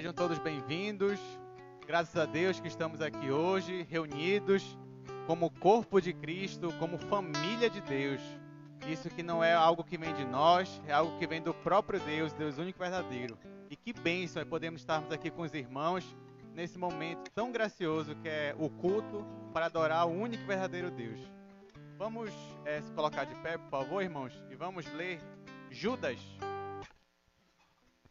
Sejam todos bem-vindos. Graças a Deus que estamos aqui hoje, reunidos como corpo de Cristo, como família de Deus. Isso que não é algo que vem de nós, é algo que vem do próprio Deus, Deus único e verdadeiro. E que bênção é podermos estarmos aqui com os irmãos nesse momento tão gracioso que é o culto para adorar o único e verdadeiro Deus. Vamos se colocar de pé, por favor, irmãos, e vamos ler Judas.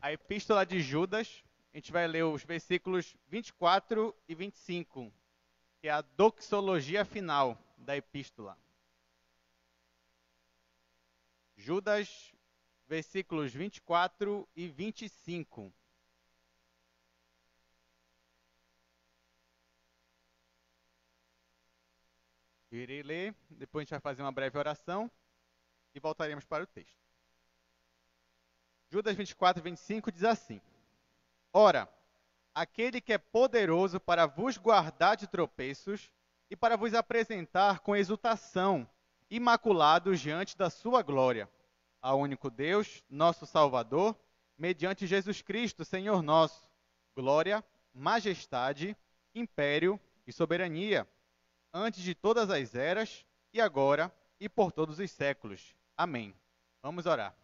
A epístola de Judas. A gente vai ler os versículos 24 e 25, que é a doxologia final da epístola. Judas, versículos 24 e 25. Eu irei ler, depois a gente vai fazer uma breve oração e voltaremos para o texto. Judas 24 e 25 diz assim: Ora, aquele que é poderoso para vos guardar de tropeços e para vos apresentar com exultação, imaculados diante da sua glória, ao único Deus, nosso Salvador, mediante Jesus Cristo, Senhor nosso, glória, majestade, império e soberania, antes de todas as eras, e agora, e por todos os séculos. Amém. Vamos orar.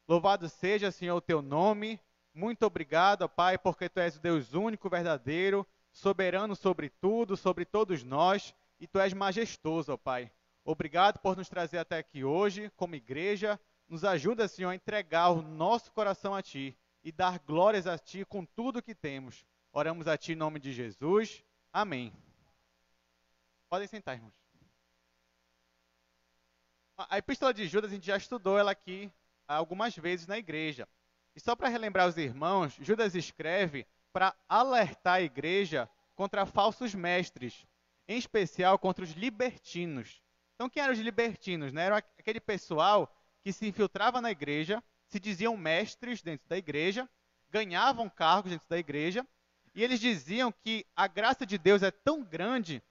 Louvado seja, Senhor, o teu nome. Muito obrigado, Pai, porque Tu és o Deus único, verdadeiro, soberano sobre tudo, sobre todos nós, e Tu és majestoso, Pai. Obrigado por nos trazer até aqui hoje, como igreja. Nos ajuda, Senhor, a entregar o nosso coração a Ti e dar glórias a Ti com tudo que temos. Oramos a Ti em nome de Jesus. Amém. Podem sentar, irmãos. A epístola de Judas, a gente já estudou ela aqui algumas vezes na igreja. E só para relembrar os irmãos, Judas escreve para alertar a igreja contra falsos mestres, em especial contra os libertinos. Então, quem eram os libertinos? Era aquele pessoal que se infiltrava na igreja, se diziam mestres dentro da igreja, ganhavam cargos dentro da igreja, e eles diziam que a graça de Deus é tão grande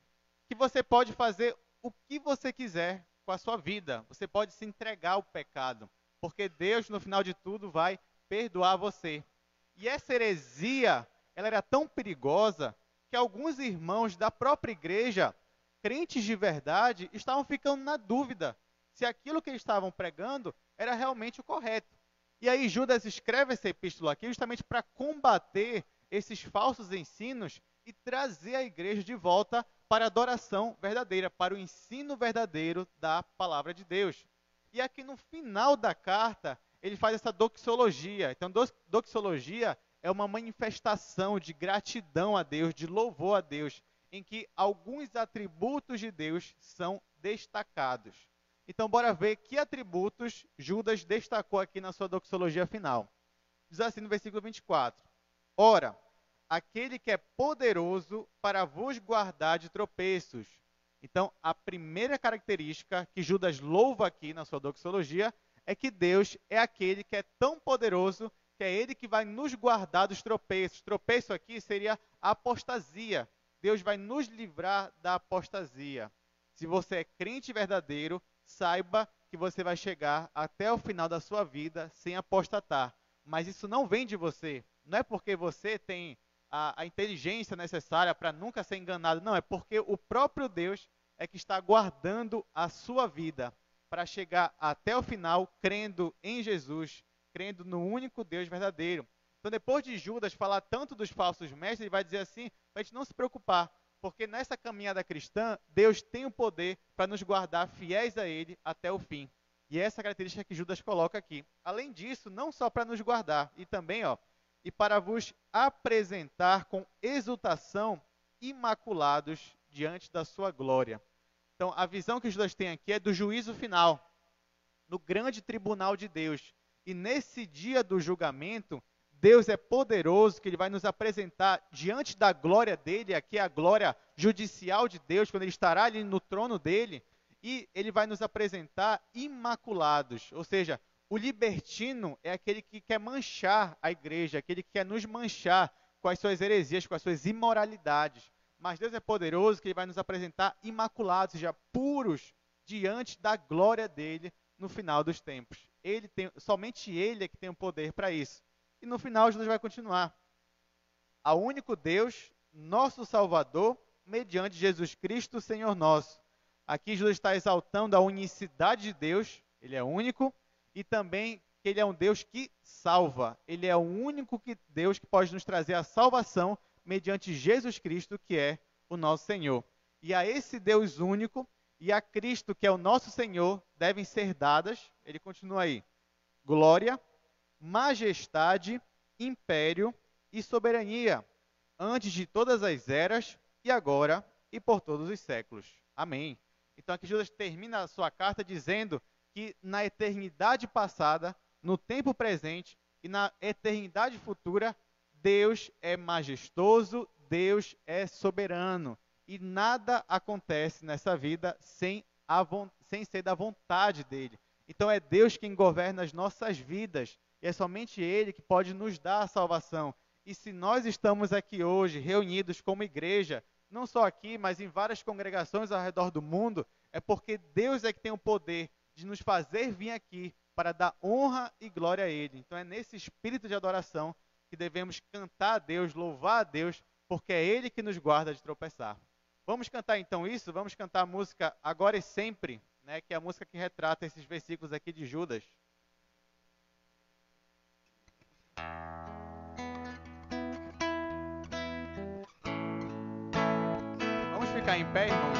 que você pode fazer o que você quiser com a sua vida. Você pode se entregar ao pecado, porque Deus, no final de tudo, vai perdoar você. E essa heresia, ela era tão perigosa que alguns irmãos da própria igreja, crentes de verdade, estavam ficando na dúvida se aquilo que eles estavam pregando era realmente o correto. E aí Judas escreve essa epístola aqui justamente para combater esses falsos ensinos e trazer a igreja de volta para a adoração verdadeira, para o ensino verdadeiro da palavra de Deus. E aqui no final da carta, ele faz essa doxologia. Então, doxologia é uma manifestação de gratidão a Deus, de louvor a Deus, em que alguns atributos de Deus são destacados. Então, bora ver que atributos Judas destacou aqui na sua doxologia final. Diz assim no versículo 24: Ora, aquele que é poderoso para vos guardar de tropeços. Então, a primeira característica que Judas louva aqui na sua doxologia é que Deus é aquele que é tão poderoso que é Ele que vai nos guardar dos tropeços. Tropeço aqui seria a apostasia. Deus vai nos livrar da apostasia. Se você é crente verdadeiro, saiba que você vai chegar até o final da sua vida sem apostatar. Mas isso não vem de você. Não é porque você tem a inteligência necessária para nunca ser enganado. Não, é porque o próprio Deus é que está guardando a sua vida para chegar até o final crendo em Jesus, crendo no único Deus verdadeiro. Então, depois de Judas falar tanto dos falsos mestres, ele vai dizer assim, para a gente não se preocupar, porque nessa caminhada cristã, Deus tem o poder para nos guardar fiéis a Ele até o fim. E essa é a característica que Judas coloca aqui. Além disso, não só para nos guardar, e também, e para vos apresentar com exultação imaculados diante da sua glória. Então, a visão que Judas tem aqui é do juízo final, no grande tribunal de Deus. E nesse dia do julgamento, Deus é poderoso, que Ele vai nos apresentar diante da glória dEle, aqui é a glória judicial de Deus, quando Ele estará ali no trono dEle, e Ele vai nos apresentar imaculados, ou seja, o libertino é aquele que quer manchar a igreja, aquele que quer nos manchar com as suas heresias, com as suas imoralidades. Mas Deus é poderoso, que Ele vai nos apresentar imaculados, ou seja, puros, diante da glória dEle no final dos tempos. Somente Ele é que tem o poder para isso. E no final, Jesus vai continuar. ao único Deus, nosso Salvador, mediante Jesus Cristo, Senhor nosso. Aqui Judas está exaltando a unicidade de Deus, ele é único, e também que ele é um Deus que salva. Ele é o único Deus que pode nos trazer a salvação mediante Jesus Cristo, que é o nosso Senhor. E a esse Deus único e a Cristo, que é o nosso Senhor, devem ser dadas, ele continua aí, glória, majestade, império e soberania, antes de todas as eras, e agora e por todos os séculos. Amém. Então aqui Judas termina a sua carta dizendo que na eternidade passada, no tempo presente e na eternidade futura, Deus é majestoso, Deus é soberano. E nada acontece nessa vida sem ser da vontade dele. Então é Deus quem governa as nossas vidas. E é somente Ele que pode nos dar a salvação. E se nós estamos aqui hoje, reunidos como igreja, não só aqui, mas em várias congregações ao redor do mundo, é porque Deus é que tem o poder de nos fazer vir aqui para dar honra e glória a Ele. Então é nesse espírito de adoração que devemos cantar a Deus, louvar a Deus, porque é Ele que nos guarda de tropeçar. Vamos cantar então isso? Vamos cantar a música Agora e Sempre, né, que é a música que retrata esses versículos aqui de Judas. Vamos ficar em pé, irmãos?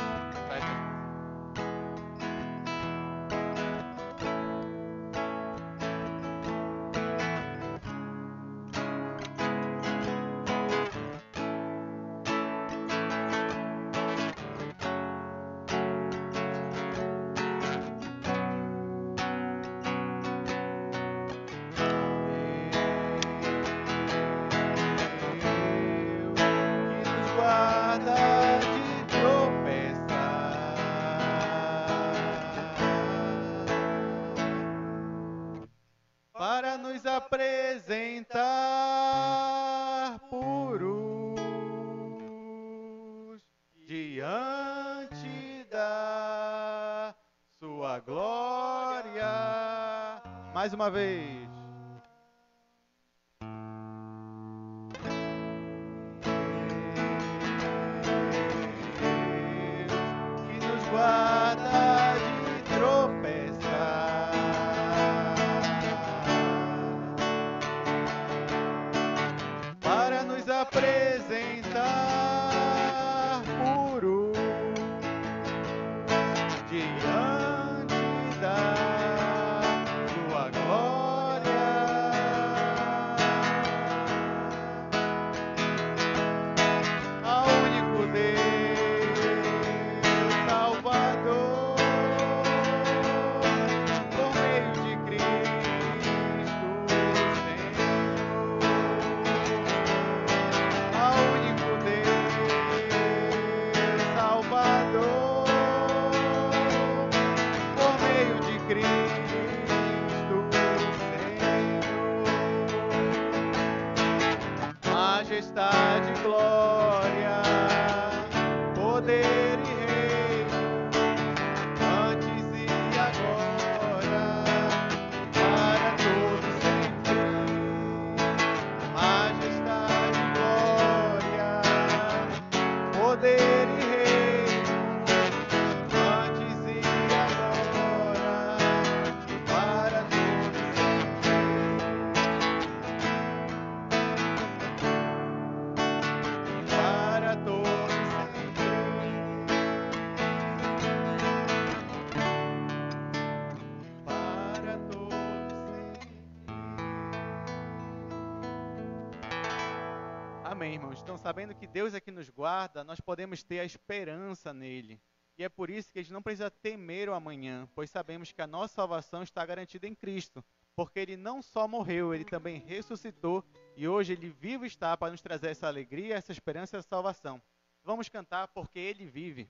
Para nos apresentar puros diante da sua glória. Mais uma vez. Que nos guarda de tropeçar. Para nos apresentar puros diante da sua glória. Ao único Deus Salvador, por meio de Cristo Senhor. Ao único Deus Salvador, por meio de Cristo Senhor. Majestade, glória, poder e reino, antes e agora, para todos sempre. Majestade, glória, poder e reino, antes e agora, para todos sempre. Para todos sempre. Para todos sempre. Amém, irmãos. Então, sabendo que Deus é que nos guarda, nós podemos ter a esperança nele. E é por isso que a gente não precisa temer o amanhã, pois sabemos que a nossa salvação está garantida em Cristo. Porque ele não só morreu, ele também ressuscitou e hoje ele vivo está para nos trazer essa alegria, essa esperança e essa salvação. Vamos cantar porque ele vive.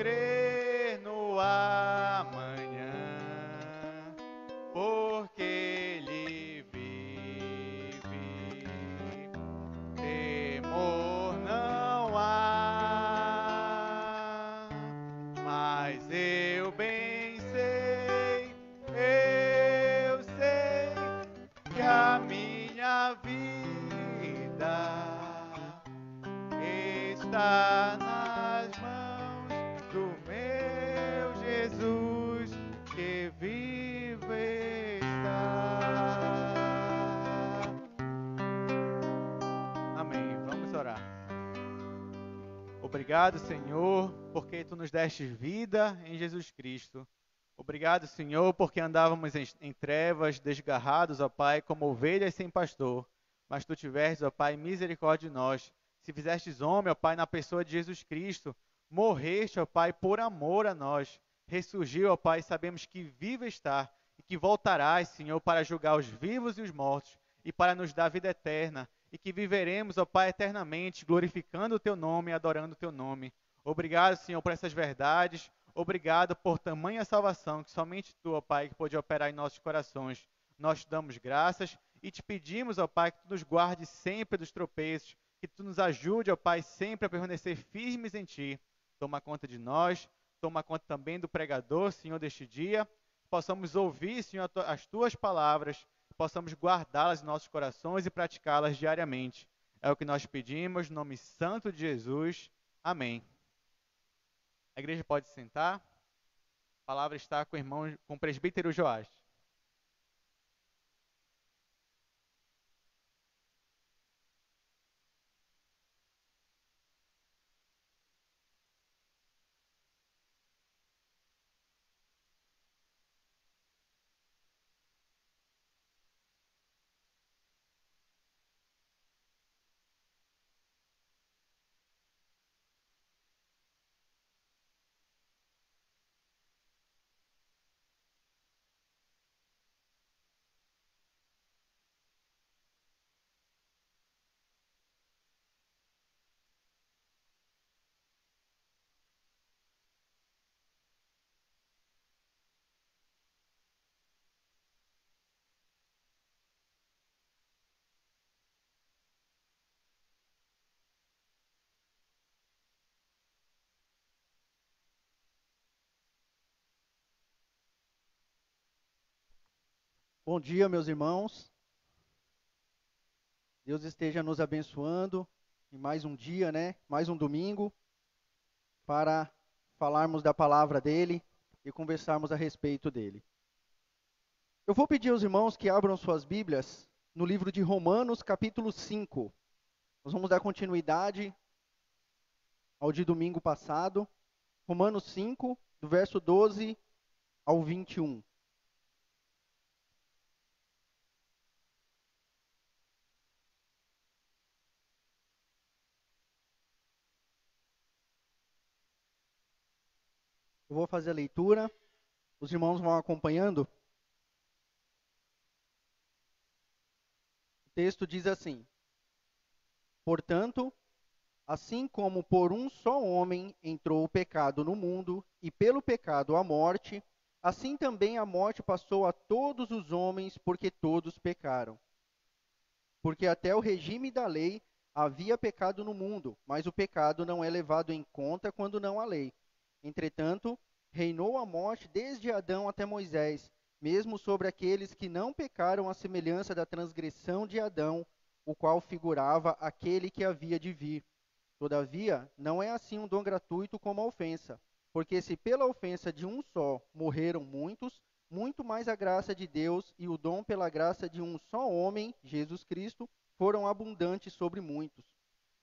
crer no amanhã, porque Ele vive. Temor não há, mas eu bem sei, eu sei que a minha vida está nas mãos do meu Jesus, que vive está. Amém. Vamos orar. Obrigado, Senhor, porque Tu nos deste vida em Jesus Cristo. Obrigado, Senhor, porque andávamos em trevas, desgarrados, ó Pai, como ovelhas sem pastor. Mas Tu tivestes, ó Pai, misericórdia de nós. Se fizestes homem, ó Pai, na pessoa de Jesus Cristo, morreste, ó Pai, por amor a nós. Ressurgiu, ó Pai, sabemos que vivo está e que voltarás, Senhor, para julgar os vivos e os mortos e para nos dar vida eterna. E que viveremos, ó Pai, eternamente, glorificando o Teu nome e adorando o Teu nome. Obrigado, Senhor, por essas verdades. Obrigado por tamanha salvação que somente Tu, ó Pai, que pode operar em nossos corações. Nós te damos graças e te pedimos, ó Pai, que Tu nos guarde sempre dos tropeços, que Tu nos ajude, ó Pai, sempre a permanecer firmes em Ti. Toma conta de nós, toma conta também do pregador, Senhor, deste dia. Possamos ouvir, Senhor, as Tuas palavras, possamos guardá-las em nossos corações e praticá-las diariamente. É o que nós pedimos, no nome santo de Jesus. Amém. A igreja pode se sentar. A palavra está com o irmão, com o presbítero Joás. Bom dia, meus irmãos. Deus esteja nos abençoando em mais um dia, né? Mais um domingo para falarmos da palavra dele e conversarmos a respeito dele. Eu vou pedir aos irmãos que abram suas Bíblias no livro de Romanos, capítulo 5. Nós vamos dar continuidade ao de domingo passado. Romanos 5, do verso 12 ao 21. Eu vou fazer a leitura, os irmãos vão acompanhando. O texto diz assim: Portanto, assim como por um só homem entrou o pecado no mundo, e pelo pecado a morte, assim também a morte passou a todos os homens, porque todos pecaram. Porque até o regime da lei havia pecado no mundo, mas o pecado não é levado em conta quando não há lei. Entretanto, reinou a morte desde Adão até Moisés, mesmo sobre aqueles que não pecaram à semelhança da transgressão de Adão, o qual figurava aquele que havia de vir. Todavia, não é assim um dom gratuito como a ofensa, porque se pela ofensa de um só morreram muitos, muito mais a graça de Deus e o dom pela graça de um só homem, Jesus Cristo, foram abundantes sobre muitos.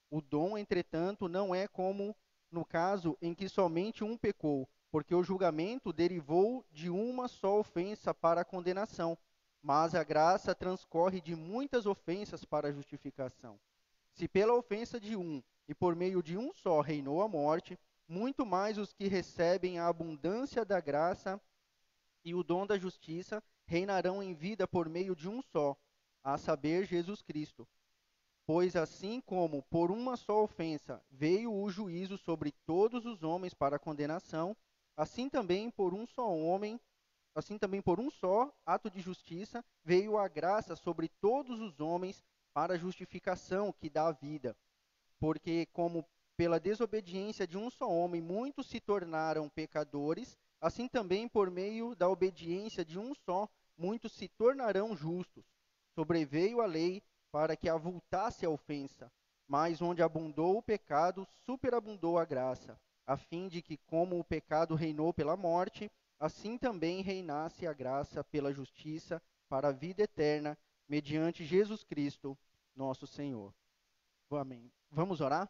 O dom, entretanto, não é como no caso em que somente um pecou, porque o julgamento derivou de uma só ofensa para a condenação, mas a graça transcorre de muitas ofensas para a justificação. Se pela ofensa de um e por meio de um só reinou a morte, muito mais os que recebem a abundância da graça e o dom da justiça reinarão em vida por meio de um só, a saber, Jesus Cristo. Pois assim como por uma só ofensa veio o juízo sobre todos os homens para a condenação, assim também por um só homem, assim também por um só ato de justiça veio a graça sobre todos os homens para a justificação que dá a vida. Porque como pela desobediência de um só homem muitos se tornaram pecadores, assim também por meio da obediência de um só muitos se tornarão justos. Sobreveio a lei para que avultasse a ofensa, mas onde abundou o pecado, superabundou a graça, a fim de que, como o pecado reinou pela morte, assim também reinasse a graça pela justiça para a vida eterna, mediante Jesus Cristo, nosso Senhor. Amém. Vamos orar?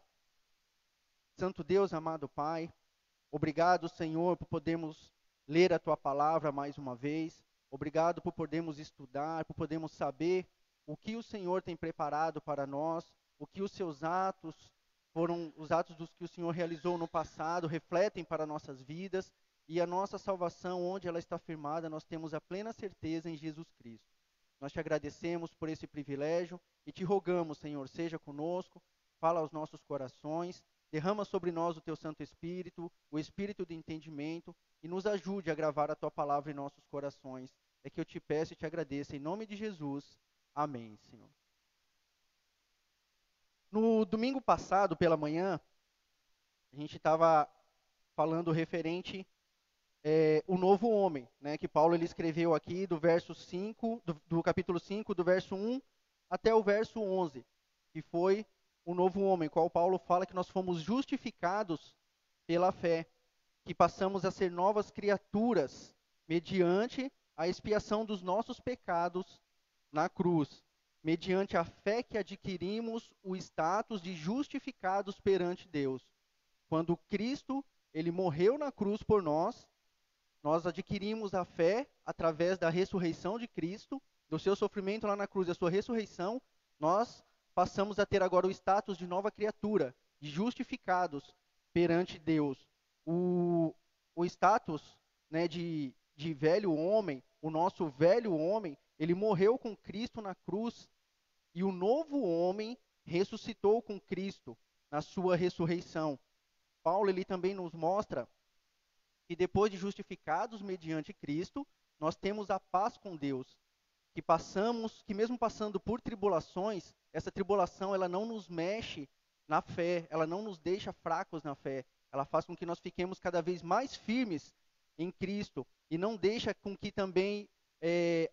Santo Deus, amado Pai, obrigado, Senhor, por podermos ler a Tua palavra mais uma vez. Obrigado por podermos estudar, por podermos saber o que o Senhor tem preparado para nós, o que os seus atos foram, os atos dos que o Senhor realizou no passado, refletem para nossas vidas, e a nossa salvação, onde ela está firmada, nós temos a plena certeza em Jesus Cristo. Nós te agradecemos por esse privilégio e te rogamos, Senhor, seja conosco, fala aos nossos corações, derrama sobre nós o teu Santo Espírito, o Espírito do entendimento, e nos ajude a gravar a tua palavra em nossos corações. É que eu te peço e te agradeço, em nome de Jesus. Amém, Senhor. No domingo passado, pela manhã, a gente estava falando referente o novo homem, né, que Paulo ele escreveu aqui do verso 5, do capítulo 5, do verso 1 até o verso 11, que foi o novo homem, qual Paulo fala que nós fomos justificados pela fé, que passamos a ser novas criaturas mediante a expiação dos nossos pecados na cruz, mediante a fé que adquirimos o status de justificados perante Deus. Quando Cristo, ele morreu na cruz por nós adquirimos a fé através da ressurreição de Cristo, do seu sofrimento lá na cruz e a sua ressurreição, nós passamos a ter agora o status de nova criatura, de justificados perante Deus. O status, né, de velho homem, o nosso velho homem, ele morreu com Cristo na cruz, e o novo homem ressuscitou com Cristo na sua ressurreição. Paulo ele também nos mostra que depois de justificados mediante Cristo, nós temos a paz com Deus, que mesmo passando por tribulações, essa tribulação ela não nos mexe na fé, ela não nos deixa fracos na fé, ela faz com que nós fiquemos cada vez mais firmes em Cristo e não deixa com que também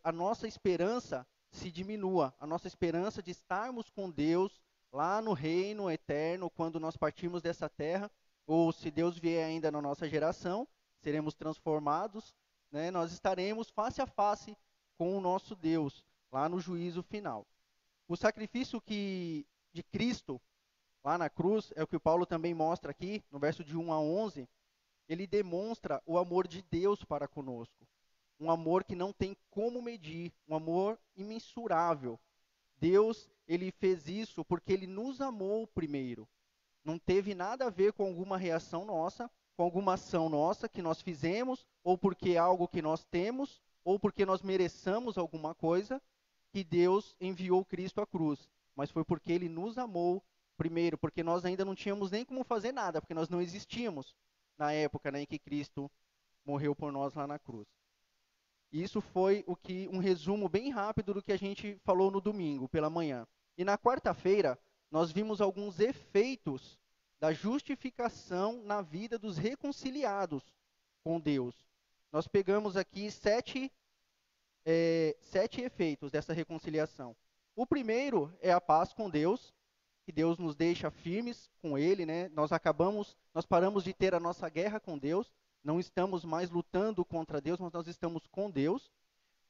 a nossa esperança se diminua, a nossa esperança de estarmos com Deus lá no reino eterno, quando nós partirmos dessa terra, ou se Deus vier ainda na nossa geração, seremos transformados, né? Nós estaremos face a face com o nosso Deus, lá no juízo final. O sacrifício de Cristo, lá na cruz, é o que o Paulo também mostra aqui, no verso de 1 a 11, ele demonstra o amor de Deus para conosco. Um amor que não tem como medir, um amor imensurável. Deus, ele fez isso porque ele nos amou primeiro. Não teve nada a ver com alguma reação nossa, com alguma ação nossa que nós fizemos, ou porque é algo que nós temos, ou porque nós mereçamos alguma coisa, que Deus enviou Cristo à cruz. Mas foi porque ele nos amou primeiro, porque nós ainda não tínhamos nem como fazer nada, porque nós não existíamos na época, né, em que Cristo morreu por nós lá na cruz. Isso foi um resumo bem rápido do que a gente falou no domingo, pela manhã. E na quarta-feira, nós vimos alguns efeitos da justificação na vida dos reconciliados com Deus. Nós pegamos aqui sete efeitos dessa reconciliação. O primeiro é a paz com Deus, que Deus nos deixa firmes com Ele, né? Nós paramos de ter a nossa guerra com Deus, não estamos mais lutando contra Deus, mas nós estamos com Deus.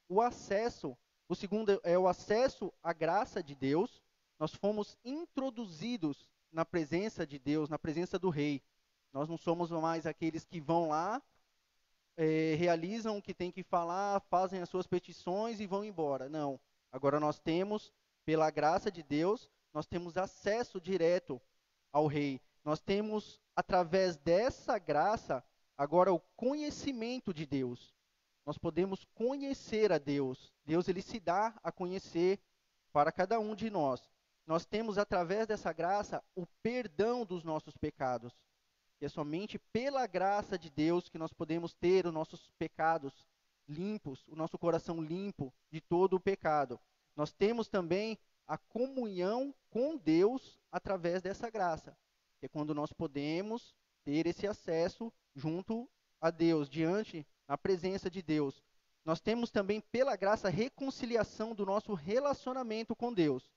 O segundo é o acesso à graça de Deus. Nós fomos introduzidos na presença de Deus, na presença do Rei. Nós não somos mais aqueles que vão lá, realizam o que tem que falar, fazem as suas petições e vão embora. Não. Agora nós temos, pela graça de Deus, nós temos acesso direto ao Rei. Nós temos, através dessa graça, agora o conhecimento de Deus. Nós podemos conhecer a Deus. Deus ele se dá a conhecer para cada um de nós. nós temos através dessa graça o perdão dos nossos pecados. Que é somente pela graça de Deus que nós podemos ter os nossos pecados limpos, o nosso coração limpo de todo o pecado. Nós temos também a comunhão com Deus através dessa graça, que é quando nós podemos ter esse acesso junto a Deus, diante, na presença de Deus. Nós temos também, pela graça, a reconciliação do nosso relacionamento com Deus.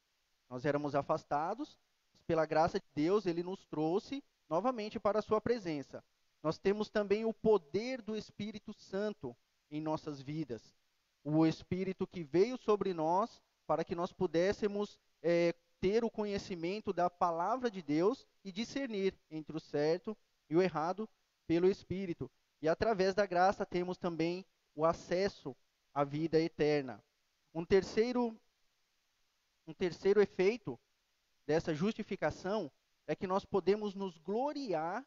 Nós éramos afastados, mas pela graça de Deus, Ele nos trouxe novamente para a sua presença. Nós temos também o poder do Espírito Santo em nossas vidas. O Espírito que veio sobre nós para que nós pudéssemos ter o conhecimento da palavra de Deus e discernir entre o certo e o errado pelo Espírito. E através da graça temos também o acesso à vida eterna. Um terceiro efeito dessa justificação é que nós podemos nos gloriar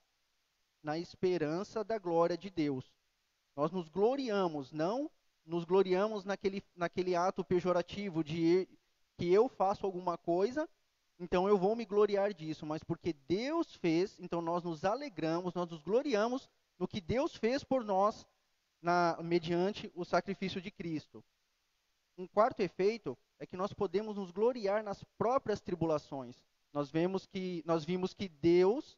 na esperança da glória de Deus. Nós nos gloriamos, não nos gloriamos naquele ato pejorativo de que eu faço alguma coisa, então eu vou me gloriar disso, mas porque Deus fez, então nós nos alegramos, nós nos gloriamos no que Deus fez por nós mediante o sacrifício de Cristo. Um quarto efeito é que nós podemos nos gloriar nas próprias tribulações. Nós vimos que Deus,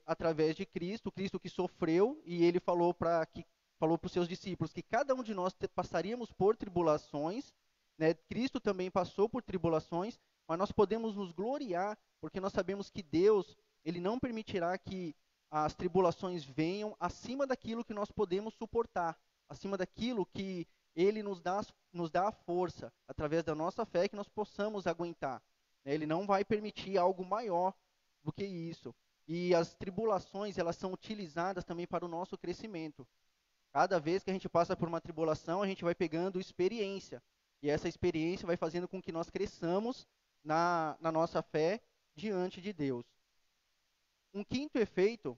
através de Cristo que sofreu, e ele falou para os seus discípulos que cada um de nós passaríamos por tribulações, né? Cristo também passou por tribulações, mas nós podemos nos gloriar, porque nós sabemos que Deus, Ele não permitirá que as tribulações venham acima daquilo que nós podemos suportar, acima daquilo que Ele nos dá a força, através da nossa fé, que nós possamos aguentar. Ele não vai permitir algo maior do que isso. E as tribulações, elas são utilizadas também para o nosso crescimento. Cada vez que a gente passa por uma tribulação, a gente vai pegando experiência. E essa experiência vai fazendo com que nós cresçamos na nossa fé diante de Deus. Um quinto efeito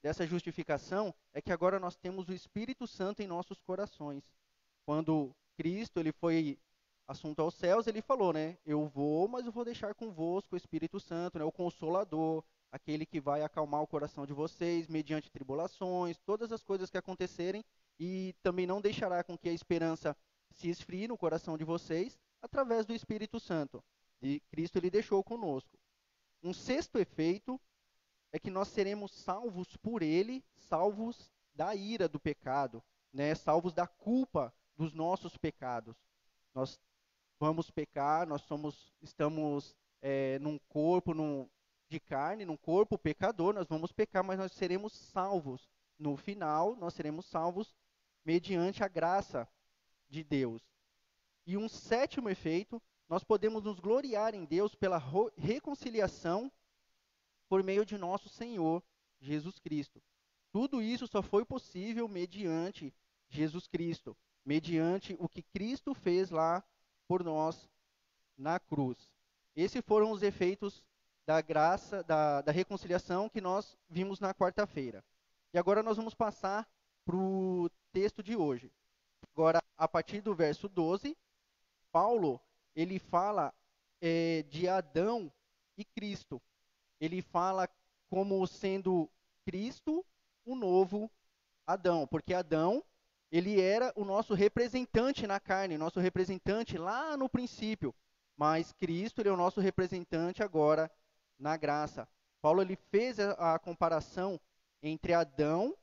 dessa justificação é que agora nós temos o Espírito Santo em nossos corações. Quando Cristo ele foi assunto aos céus, ele falou, né? Eu vou, mas eu vou deixar convosco o Espírito Santo, né? O Consolador, aquele que vai acalmar o coração de vocês mediante tribulações, todas as coisas que acontecerem, e também não deixará com que a esperança se esfrie no coração de vocês, através do Espírito Santo. E Cristo ele deixou conosco. Um sexto efeito é que nós seremos salvos por ele, salvos da ira do pecado, né? Salvos da culpa dos nossos pecados. Nós vamos pecar, estamos num corpo de carne, num corpo pecador, nós vamos pecar, mas nós seremos salvos. No final, nós seremos salvos mediante a graça de Deus. E um sétimo efeito, nós podemos nos gloriar em Deus pela reconciliação por meio de nosso Senhor Jesus Cristo. Tudo isso só foi possível mediante Jesus Cristo, mediante o que Cristo fez lá por nós na cruz. Esses foram os efeitos da graça, da reconciliação que nós vimos na quarta-feira. E agora nós vamos passar para o texto de hoje. Agora, a partir do verso 12, Paulo, ele fala de Adão e Cristo. Ele fala como sendo Cristo o novo Adão, porque Adão, ele era o nosso representante na carne, nosso representante lá no princípio, mas Cristo ele é o nosso representante agora na graça. Paulo ele fez a comparação entre Adão,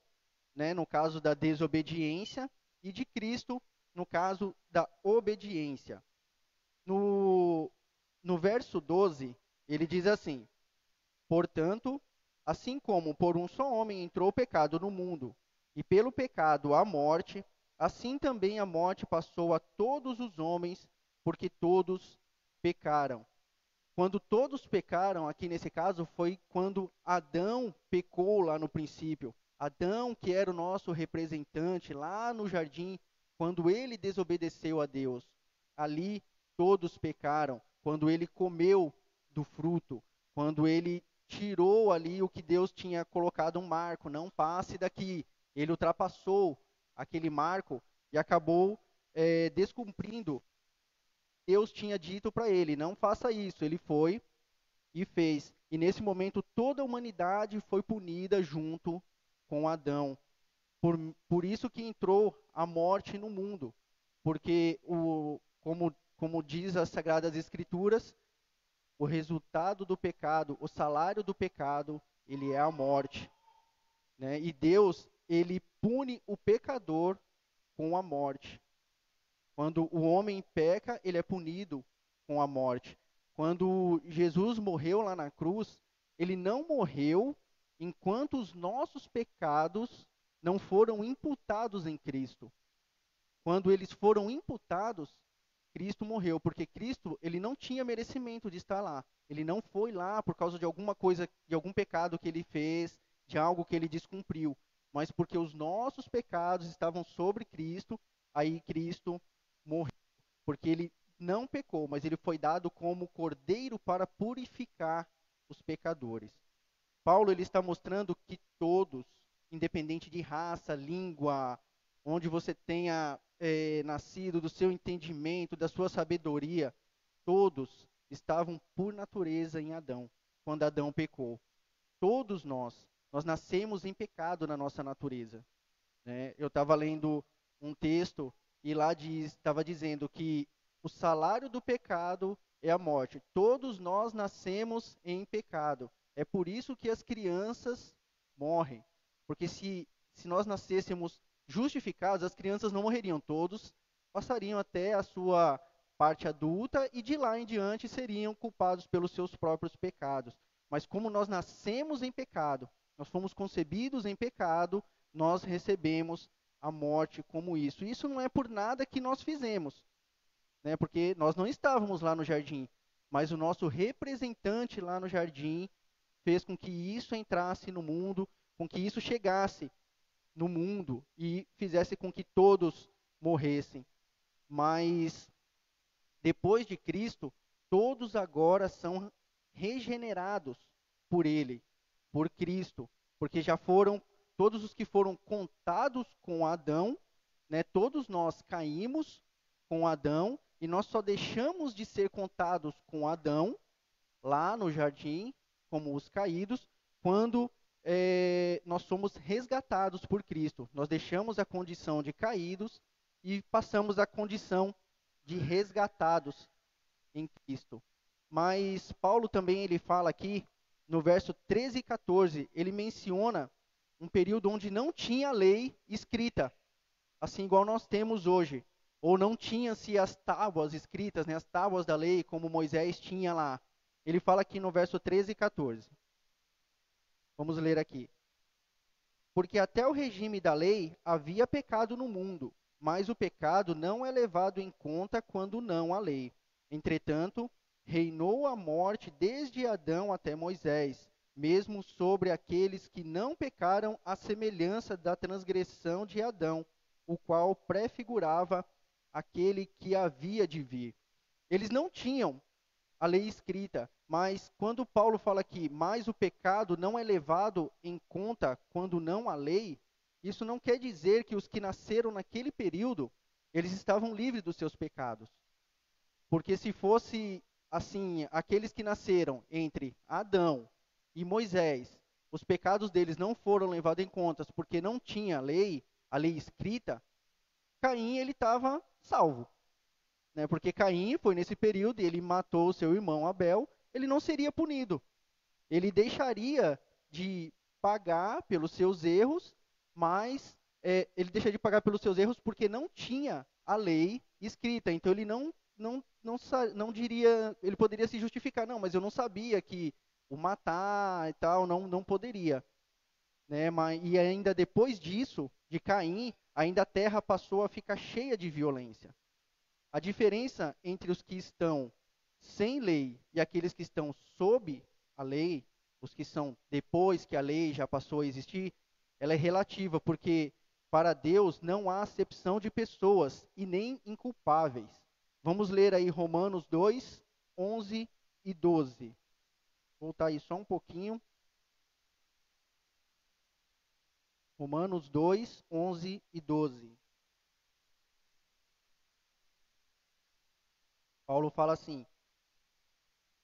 né, no caso da desobediência, e de Cristo, no caso da obediência. No verso 12, ele diz assim: portanto, assim como por um só homem entrou o pecado no mundo, e pelo pecado a morte, assim também a morte passou a todos os homens, porque todos pecaram. Quando todos pecaram, aqui nesse caso, foi quando Adão pecou lá no princípio. Adão, que era o nosso representante lá no jardim, quando ele desobedeceu a Deus. Ali todos pecaram, quando ele comeu do fruto, quando ele tirou ali o que Deus tinha colocado um marco, não passe daqui. Ele ultrapassou aquele marco e acabou descumprindo. Deus tinha dito para ele, não faça isso. Ele foi e fez. E nesse momento toda a humanidade foi punida junto com Adão. Por isso que entrou a morte no mundo. Porque, como diz as Sagradas Escrituras, o resultado do pecado, o salário do pecado, ele é a morte. Né? E Deus, ele pune o pecador com a morte. Quando o homem peca, ele é punido com a morte. Quando Jesus morreu lá na cruz, ele não morreu enquanto os nossos pecados não foram imputados em Cristo. Quando eles foram imputados, Cristo morreu, porque Cristo, ele não tinha merecimento de estar lá. Ele não foi lá por causa de alguma coisa, de algum pecado que ele fez, de algo que ele descumpriu, mas porque os nossos pecados estavam sobre Cristo, aí Cristo morreu, porque ele não pecou, mas ele foi dado como cordeiro para purificar os pecadores. Paulo ele está mostrando que todos, independente de raça, língua, onde você tenha nascido, do seu entendimento, da sua sabedoria, todos estavam por natureza em Adão, quando Adão pecou. Todos nós nascemos em pecado na nossa natureza. Né? Eu estava lendo um texto e lá estava dizendo que o salário do pecado é a morte. Todos nós nascemos em pecado. É por isso que as crianças morrem. Porque se nós nascêssemos justificados, as crianças não morreriam. Todos passariam até a sua parte adulta e de lá em diante seriam culpados pelos seus próprios pecados. Mas como nós nascemos em pecado, nós fomos concebidos em pecado, nós recebemos a morte como isso. Isso não é por nada que nós fizemos, né? Porque nós não estávamos lá no jardim, mas o nosso representante lá no jardim fez com que isso entrasse no mundo, com que isso chegasse no mundo e fizesse com que todos morressem. Mas depois de Cristo, todos agora são regenerados por Ele, por Cristo, porque já foram todos os que foram contados com Adão, né? Todos nós caímos com Adão e nós só deixamos de ser contados com Adão lá no jardim, como os caídos, quando nós somos resgatados por Cristo. Nós deixamos a condição de caídos e passamos à condição de resgatados em Cristo. Mas Paulo também ele fala aqui, no verso 13 e 14, ele menciona um período onde não tinha lei escrita, assim igual nós temos hoje. Ou não tinha-se as tábuas escritas, né, as tábuas da lei, como Moisés tinha lá. Ele fala aqui no verso 13 e 14. Vamos ler aqui. Porque até o regime da lei havia pecado no mundo, mas o pecado não é levado em conta quando não há lei. Entretanto, reinou a morte desde Adão até Moisés, mesmo sobre aqueles que não pecaram à semelhança da transgressão de Adão, o qual prefigurava aquele que havia de vir. Eles não tinham a lei escrita, mas quando Paulo fala que mais o pecado não é levado em conta quando não há lei, isso não quer dizer que os que nasceram naquele período, eles estavam livres dos seus pecados. Porque se fosse assim, aqueles que nasceram entre Adão e Moisés, os pecados deles não foram levados em conta porque não tinha lei, a lei escrita, Caim ele estava salvo. Né? Porque Caim foi nesse período e ele matou o seu irmão Abel, ele não seria punido. Ele deixaria de pagar pelos seus erros, mas ele deixaria de pagar pelos seus erros porque não tinha a lei escrita. Então ele não diria, ele poderia se justificar, não, mas eu não sabia que o matar e tal não poderia. Né? E ainda depois disso, de Caim, ainda a terra passou a ficar cheia de violência. A diferença entre os que estão sem lei e aqueles que estão sob a lei, os que são depois que a lei já passou a existir, ela é relativa, porque para Deus não há acepção de pessoas e nem inculpáveis. Vamos ler aí Romanos 2, 11 e 12. Vou voltar aí só um pouquinho. Romanos 2, 11 e 12. Paulo fala assim: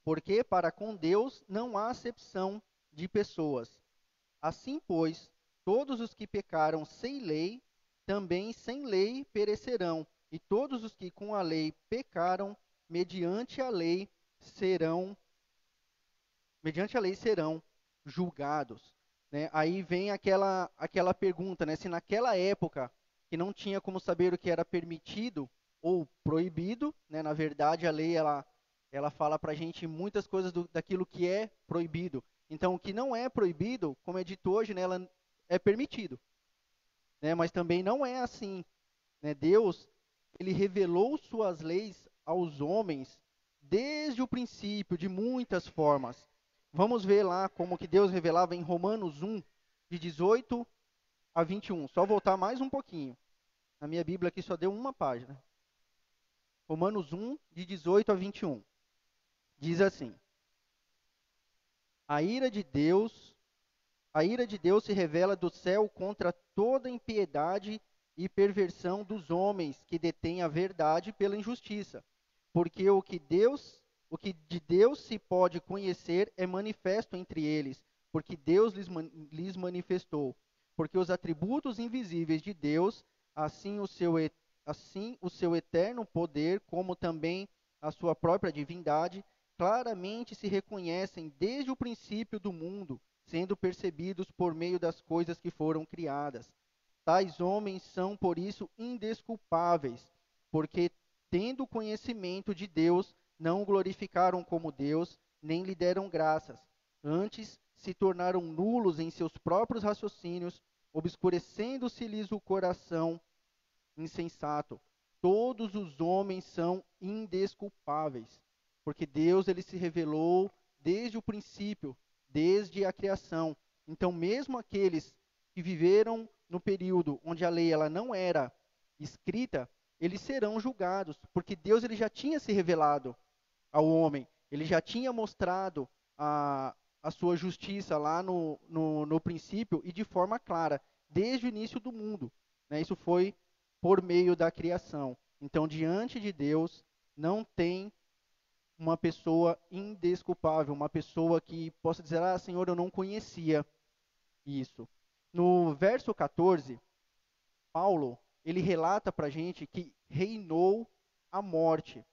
porque para com Deus não há acepção de pessoas. Assim, pois, todos os que pecaram sem lei, também sem lei perecerão, e todos os que com a lei pecaram, mediante a lei serão, mediante a lei serão julgados. Né? Aí vem aquela pergunta, né? Se naquela época que não tinha como saber o que era permitido ou proibido, né? Na verdade a lei ela fala para a gente muitas coisas daquilo que é proibido. Então o que não é proibido, como é dito hoje, né? Ela é permitido, né? Mas também não é assim, né? Deus ele revelou suas leis aos homens desde o princípio de muitas formas. Vamos ver lá como que Deus revelava em Romanos 1, de 18 a 21. Só voltar mais um pouquinho. Na minha Bíblia aqui só deu uma página. Romanos 1, de 18 a 21. Diz assim: A ira de Deus, a ira de Deus se revela do céu contra toda impiedade e perversão dos homens que detêm a verdade pela injustiça. Porque o que de Deus se pode conhecer é manifesto entre eles, porque Deus lhes manifestou. Porque os atributos invisíveis de Deus, assim o seu eterno poder, como também a sua própria divindade, claramente se reconhecem desde o princípio do mundo, sendo percebidos por meio das coisas que foram criadas. Tais homens são, por isso, indesculpáveis, porque, tendo conhecimento de Deus, não o glorificaram como Deus, nem lhe deram graças. Antes, se tornaram nulos em seus próprios raciocínios, obscurecendo-se-lhes o coração insensato. Todos os homens são indesculpáveis, porque Deus ele se revelou desde o princípio, desde a criação. Então, mesmo aqueles que viveram no período onde a lei ela não era escrita, eles serão julgados, porque Deus ele já tinha se revelado ao homem, ele já tinha mostrado a sua justiça lá no princípio e de forma clara, desde o início do mundo. Né? Isso foi por meio da criação. Então, diante de Deus, não tem uma pessoa indesculpável, uma pessoa que possa dizer: Ah, Senhor, eu não conhecia isso. No verso 14, Paulo, ele relata para a gente que reinou a morte.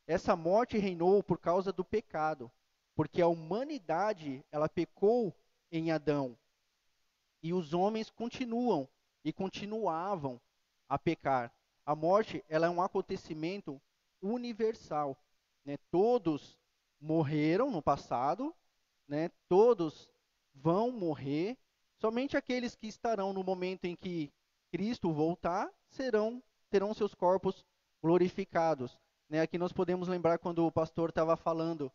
Essa morte reinou por causa do pecado, porque a humanidade, ela pecou em Adão, e os homens continuam e continuavam a pecar. A morte, ela é um acontecimento universal, né? Todos morreram no passado, né? Todos vão morrer. Somente aqueles que estarão no momento em que Cristo voltar terão seus corpos glorificados. Né? Aqui nós podemos lembrar quando o pastor estava falando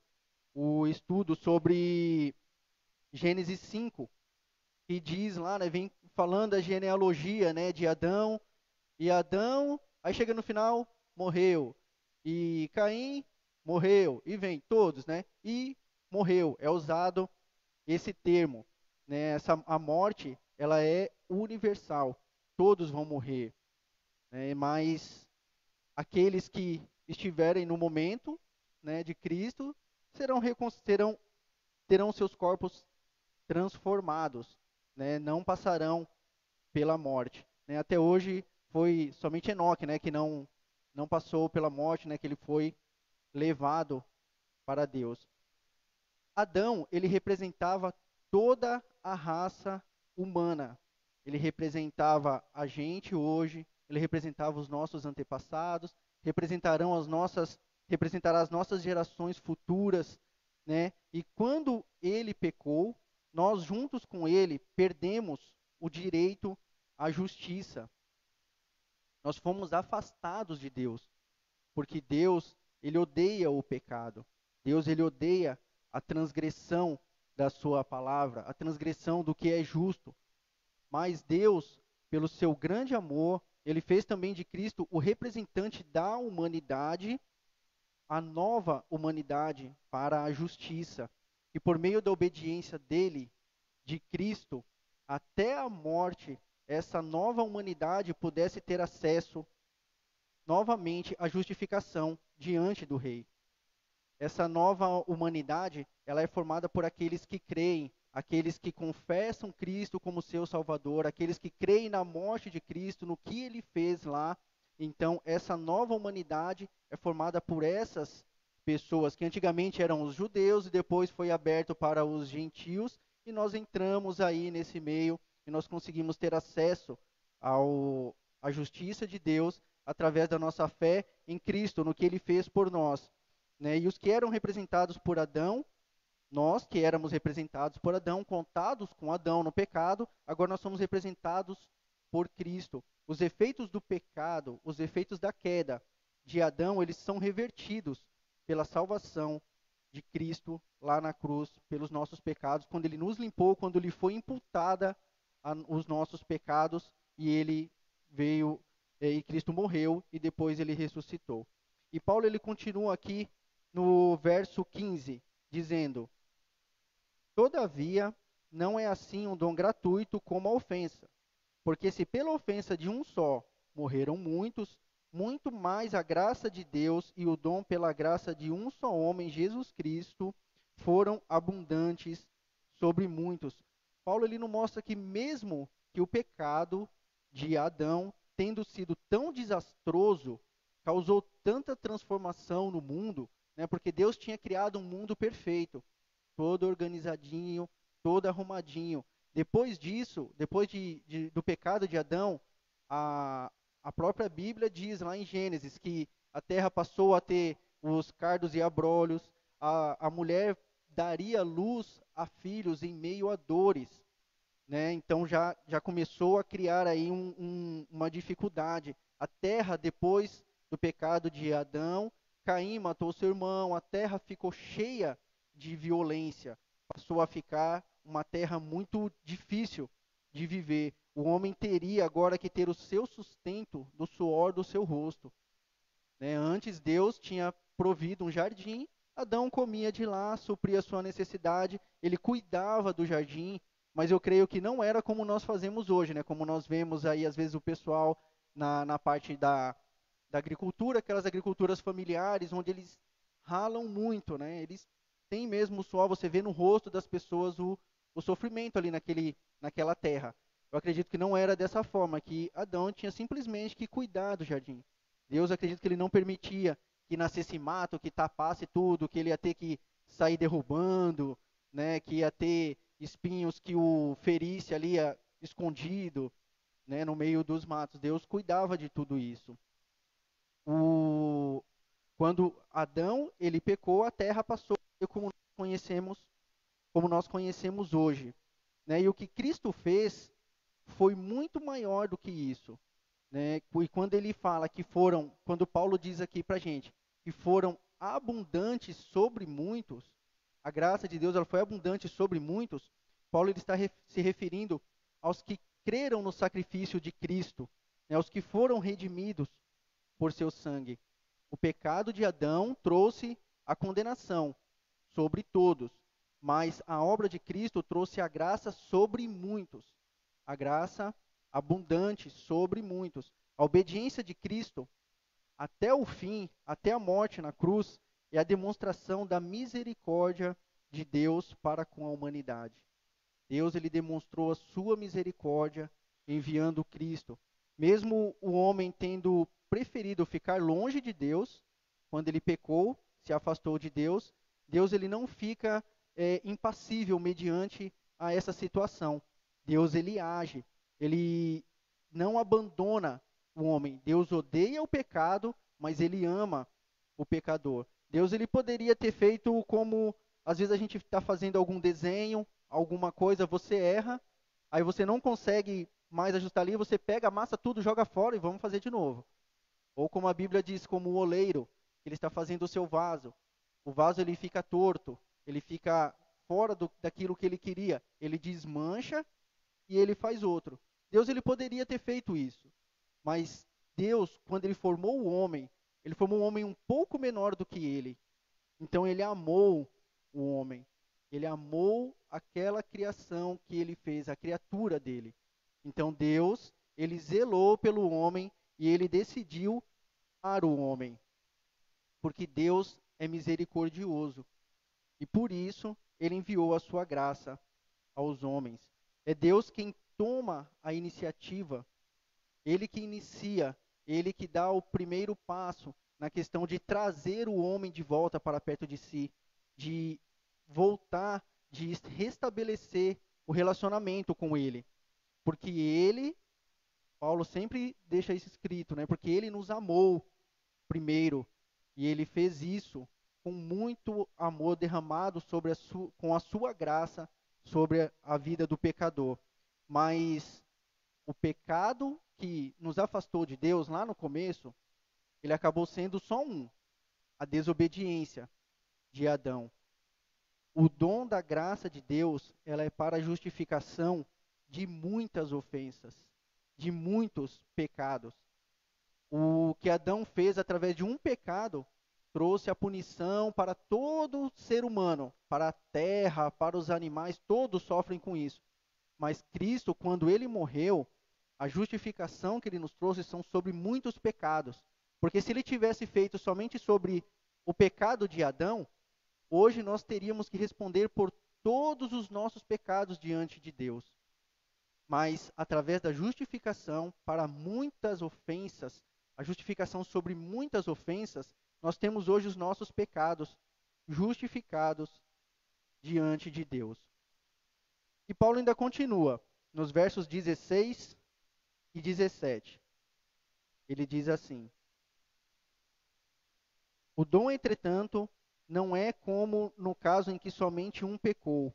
o estudo sobre Gênesis 5, que diz lá, né, vem falando a genealogia, né, de Adão, e Adão, aí chega no final, morreu, e Caim morreu, e vem todos, né, e morreu, é usado esse termo, né, a morte, ela é universal, todos vão morrer, né, mas aqueles que estiverem no momento, né, de Cristo, terão seus corpos transformados, né, não passarão pela morte. Né? Até hoje foi somente Enoque, né, que não passou pela morte, né, que ele foi levado para Deus. Adão, ele representava toda a raça humana. Ele representava a gente hoje, ele representava os nossos antepassados, representará as nossas gerações futuras, né? E quando ele pecou, nós juntos com ele perdemos o direito à justiça. Nós fomos afastados de Deus, porque Deus, ele odeia o pecado. Deus, ele odeia a transgressão da sua palavra, a transgressão do que é justo. Mas Deus, pelo seu grande amor, ele fez também de Cristo o representante da humanidade, a nova humanidade para a justiça. E por meio da obediência dele, de Cristo, até a morte, essa nova humanidade pudesse ter acesso novamente à justificação diante do Rei. essa nova humanidade, ela é formada por aqueles que creem, aqueles que confessam Cristo como seu Salvador, aqueles que creem na morte de Cristo, no que ele fez lá. Então, essa nova humanidade é formada por essas pessoas que antigamente eram os judeus e depois foi aberto para os gentios, e nós entramos aí nesse meio e nós conseguimos ter acesso à justiça de Deus através da nossa fé em Cristo, no que ele fez por nós. Né? E os que eram representados por Adão, nós que éramos representados por Adão, contados com Adão no pecado, agora nós somos representados por Cristo. Os efeitos do pecado, os efeitos da queda de Adão, eles são revertidos pela salvação de Cristo lá na cruz, pelos nossos pecados, quando ele nos limpou, quando lhe foi imputada os nossos pecados e ele veio, e Cristo morreu e depois ele ressuscitou. E Paulo ele continua aqui no verso 15, dizendo: Todavia, não é assim um dom gratuito como a ofensa. Porque se pela ofensa de um só morreram muitos, muito mais a graça de Deus e o dom pela graça de um só homem, Jesus Cristo, foram abundantes sobre muitos. Paulo ele não mostra que mesmo que o pecado de Adão, tendo sido tão desastroso, causou tanta transformação no mundo, né, porque Deus tinha criado um mundo perfeito, todo organizadinho, todo arrumadinho. Depois disso, depois do pecado de Adão, a própria Bíblia diz lá em Gênesis que a terra passou a ter os cardos e abrolhos, a mulher daria luz a filhos em meio a dores. Né? Então já começou a criar aí uma dificuldade. A terra, depois do pecado de Adão, Caim matou seu irmão, a terra ficou cheia de violência, passou a ficar uma terra muito difícil de viver. O homem teria agora que ter o seu sustento do suor do seu rosto. Né? Antes Deus tinha provido um jardim, Adão comia de lá, supria a sua necessidade, ele cuidava do jardim, mas eu creio que não era como nós fazemos hoje, né? Como nós vemos aí às vezes o pessoal na parte da agricultura, aquelas agriculturas familiares, onde eles ralam muito, né? Eles têm mesmo o suor, você vê no rosto das pessoas o sofrimento ali naquela terra. Eu acredito que não era dessa forma, que Adão tinha simplesmente que cuidar do jardim. Deus, acredito que ele não permitia que nascesse mato, que tapasse tudo, que ele ia ter que sair derrubando, né? Que ia ter espinhos que o ferisse ali escondido, né? No meio dos matos. Deus cuidava de tudo isso. Quando Adão ele pecou, a terra passou a ser como nós conhecemos hoje, né? E o que Cristo fez foi muito maior do que isso, né? E quando ele fala que quando Paulo diz aqui para gente que foram abundantes sobre muitos, a graça de Deus ela foi abundante sobre muitos. Paulo ele está se referindo aos que creram no sacrifício de Cristo, né? Aos que foram redimidos por seu sangue. O pecado de Adão trouxe a condenação sobre todos, mas a obra de Cristo trouxe a graça sobre muitos. A graça abundante sobre muitos. A obediência de Cristo até o fim, até a morte na cruz, é a demonstração da misericórdia de Deus para com a humanidade. Deus ele demonstrou a sua misericórdia enviando Cristo. Mesmo o homem tendo preferido ficar longe de Deus, quando ele pecou, se afastou de Deus, Deus ele não fica impassível mediante a essa situação. Deus ele age, ele não abandona o homem. Deus odeia o pecado, mas ele ama o pecador. Deus ele poderia ter feito como às vezes a gente está fazendo algum desenho, alguma coisa, você erra, aí você não consegue mais ajustar ali, você pega, amassa tudo, joga fora e vamos fazer de novo. Ou como a Bíblia diz, como o oleiro, ele está fazendo o seu vaso. O vaso ele fica torto, ele fica fora daquilo que ele queria, ele desmancha e ele faz outro. Deus ele poderia ter feito isso, mas Deus, quando ele formou o homem, ele formou um homem um pouco menor do que ele. Então ele amou o homem. Ele amou aquela criação que ele fez, a criatura dele. Então Deus, ele zelou pelo homem e ele decidiu amar o homem. Porque Deus é misericordioso e por isso ele enviou a sua graça aos homens. É Deus quem toma a iniciativa, ele que inicia, ele que dá o primeiro passo na questão de trazer o homem de volta para perto de si, de voltar, de restabelecer o relacionamento com ele. Porque ele, Paulo sempre deixa isso escrito, né? Porque ele nos amou primeiro e ele fez isso com muito amor derramado sobre com a sua graça sobre a vida do pecador. Mas o pecado que nos afastou de Deus lá no começo, ele acabou sendo só um, a desobediência de Adão. O dom da graça de Deus, ela é para a justificação de muitas ofensas, de muitos pecados. O que Adão fez através de um pecado trouxe a punição para todo ser humano, para a terra, para os animais, todos sofrem com isso. Mas Cristo, quando ele morreu, a justificação que ele nos trouxe são sobre muitos pecados. Porque se ele tivesse feito somente sobre o pecado de Adão, hoje nós teríamos que responder por todos os nossos pecados diante de Deus. Mas através da justificação para muitas ofensas, a justificação sobre muitas ofensas, nós temos hoje os nossos pecados justificados diante de Deus. E Paulo ainda continua, nos versos 16 e 17. Ele diz assim: o dom, entretanto, não é como no caso em que somente um pecou,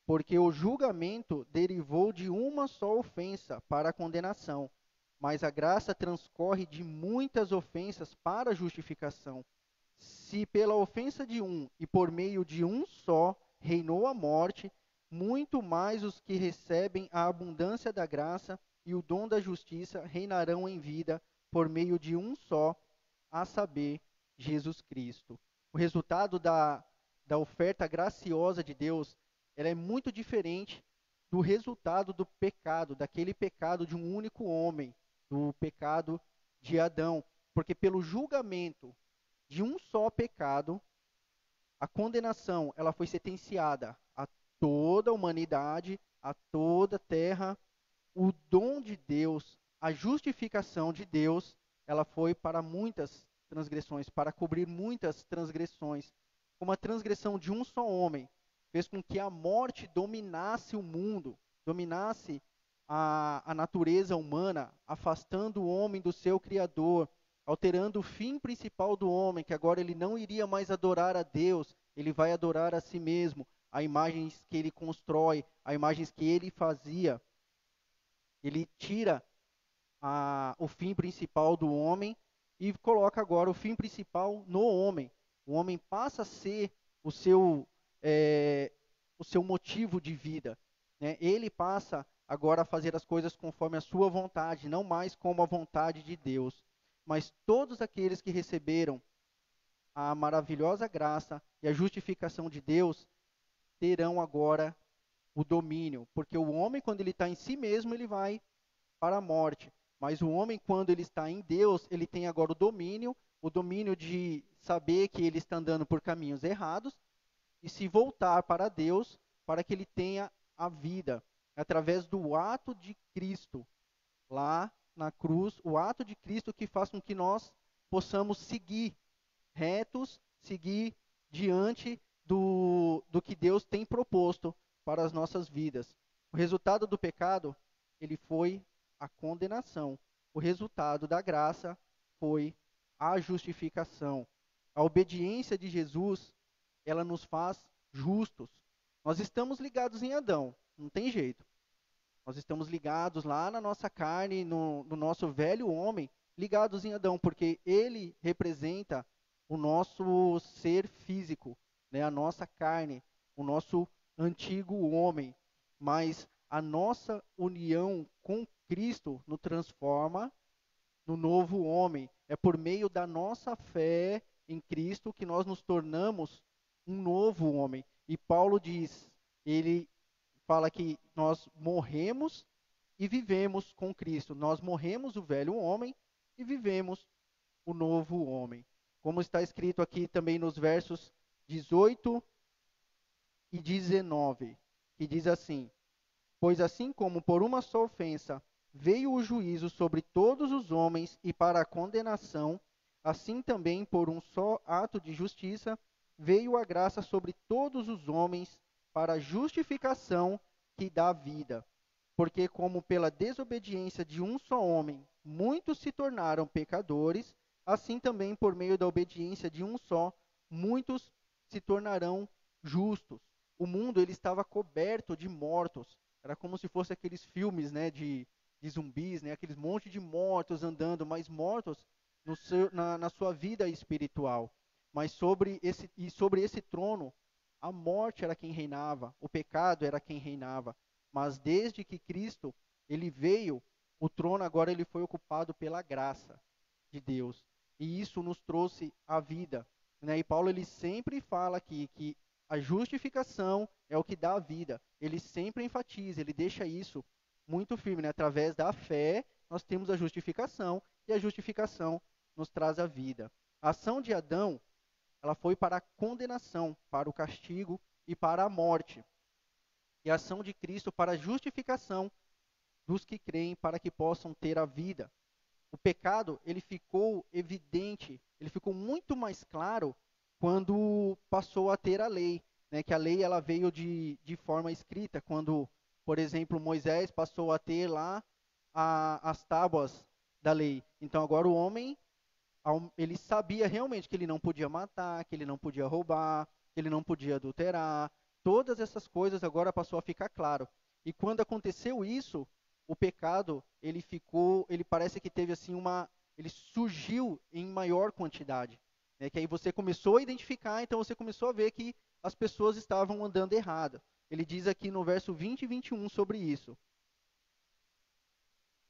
porque o julgamento derivou de uma só ofensa para a condenação, mas a graça transcorre de muitas ofensas para a justificação. Se pela ofensa de um e por meio de um só reinou a morte, muito mais os que recebem a abundância da graça e o dom da justiça reinarão em vida por meio de um só, a saber, Jesus Cristo. O resultado da oferta graciosa de Deus, ela é muito diferente do resultado do pecado, daquele pecado de um único homem, do pecado de Adão. Porque pelo julgamento de um só pecado, a condenação ela foi sentenciada a toda a humanidade, a toda a terra. O dom de Deus, a justificação de Deus, ela foi para muitas transgressões, para cobrir muitas transgressões. Como a transgressão de um só homem fez com que a morte dominasse o mundo, dominasse a natureza humana, afastando o homem do seu Criador, alterando o fim principal do homem, que agora ele não iria mais adorar a Deus, ele vai adorar a si mesmo, a imagens que ele constrói, a imagens que ele fazia. Ele tira o fim principal do homem e coloca agora o fim principal no homem. O homem passa a ser o seu, o seu motivo de vida, né? Ele passa agora a fazer as coisas conforme a sua vontade, não mais como a vontade de Deus. Mas todos aqueles que receberam a maravilhosa graça e a justificação de Deus terão agora o domínio, porque o homem, quando ele está em si mesmo, ele vai para a morte. Mas o homem, quando ele está em Deus, ele tem agora o domínio de saber que ele está andando por caminhos errados e se voltar para Deus para que ele tenha a vida através do ato de Cristo lá na cruz, o ato de Cristo que faz com que nós possamos seguir retos, seguir diante do que Deus tem proposto para as nossas vidas. O resultado do pecado, ele foi a condenação. O resultado da graça foi a justificação. A obediência de Jesus, ela nos faz justos. Nós estamos ligados em Adão, não tem jeito. Nós estamos ligados lá na nossa carne, no nosso velho homem, ligados em Adão, porque ele representa o nosso ser físico, né, a nossa carne, o nosso antigo homem. Mas a nossa união com Cristo nos transforma no novo homem. É por meio da nossa fé em Cristo que nós nos tornamos um novo homem. E Paulo diz, ele fala que nós morremos e vivemos com Cristo. Nós morremos o velho homem e vivemos o novo homem. como está escrito aqui também nos versos 18 e 19, que diz assim: Pois assim como por uma só ofensa veio o juízo sobre todos os homens e para a condenação, assim também por um só ato de justiça veio a graça sobre todos os homens para a justificação que dá vida. Porque como pela desobediência de um só homem muitos se tornaram pecadores, assim também por meio da obediência de um só muitos se tornarão justos. O mundo ele estava coberto de mortos. Era como se fosse aqueles filmes, né, de zumbis, né, aqueles monte de mortos andando, mas mortos na sua vida espiritual. Mas sobre esse trono, a morte era quem reinava, o pecado era quem reinava. Mas desde que Cristo ele veio, o trono agora ele foi ocupado pela graça de Deus. E isso nos trouxe a vida, né? E Paulo ele sempre fala aqui que a justificação é o que dá a vida. Ele sempre enfatiza, ele deixa isso muito firme, né? Através da fé, nós temos a justificação, e a justificação nos traz a vida. A ação de Adão, ela foi para a condenação, para o castigo e para a morte. E a ação de Cristo para a justificação dos que creem, para que possam ter a vida. O pecado, ele ficou evidente, ele ficou muito mais claro quando passou a ter a lei, né? Que a lei ela veio de forma escrita, quando, por exemplo, Moisés passou a ter lá as tábuas da lei. Então agora o homem, ele sabia realmente que ele não podia matar, que ele não podia roubar, que ele não podia adulterar. Todas essas coisas agora passou a ficar claro. E quando aconteceu isso, o pecado, ele parece que teve assim ele surgiu em maior quantidade, né? Que aí você começou a identificar, então você começou a ver que as pessoas estavam andando errado. Ele diz aqui no verso 20 e 21 sobre isso.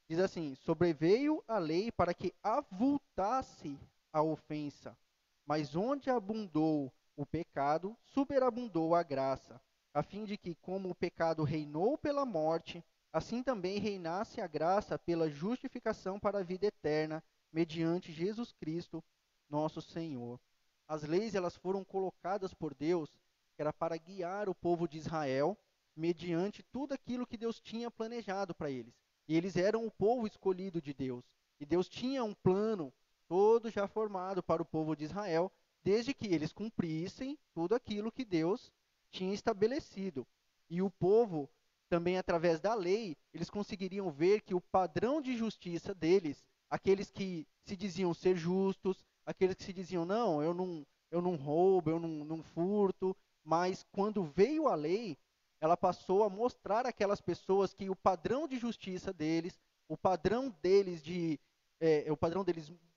Diz assim: sobreveio a lei para que avultasse a ofensa, mas onde abundou o pecado, superabundou a graça, a fim de que, como o pecado reinou pela morte, assim também reinasse a graça pela justificação para a vida eterna, mediante Jesus Cristo, nosso Senhor. As leis elas foram colocadas por Deus, que era para guiar o povo de Israel, mediante tudo aquilo que Deus tinha planejado para eles. E eles eram o povo escolhido de Deus. E Deus tinha um plano todo já formado para o povo de Israel, desde que eles cumprissem tudo aquilo que Deus tinha estabelecido. E o povo, também através da lei, eles conseguiriam ver que o padrão de justiça deles, aqueles que se diziam ser justos, aqueles que se diziam, não, eu não roubo, eu não furto, mas quando veio a lei, ela passou a mostrar àquelas pessoas que o padrão de justiça deles, o padrão deles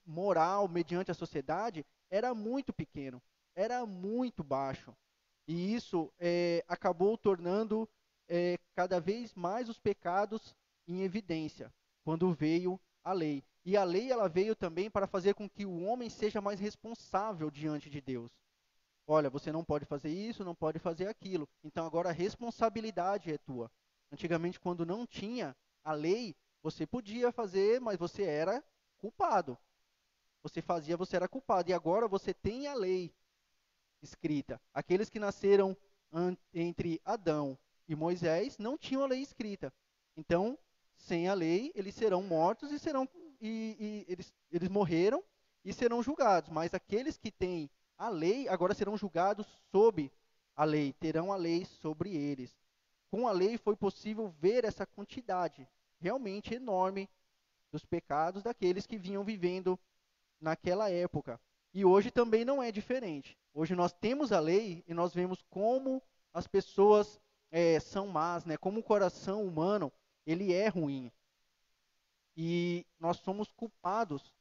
moral mediante a sociedade era muito pequeno, era muito baixo. E isso acabou tornando cada vez mais os pecados em evidência, quando veio a lei. E a lei ela veio também para fazer com que o homem seja mais responsável diante de Deus. Olha, você não pode fazer isso, não pode fazer aquilo. Então agora a responsabilidade é tua. Antigamente, quando não tinha a lei, você podia fazer, mas você era culpado. Você fazia, você era culpado. E agora você tem a lei escrita. Aqueles que nasceram entre Adão e Moisés não tinham a lei escrita. Então, sem a lei, eles serão mortos e eles morreram e serão julgados. Mas aqueles que têm a lei agora serão julgados sob a lei, terão a lei sobre eles. Com a lei foi possível ver essa quantidade realmente enorme dos pecados daqueles que vinham vivendo naquela época. E hoje também não é diferente. Hoje nós temos a lei e nós vemos como as pessoas são más, né? Como o coração humano ele é ruim. E nós somos culpados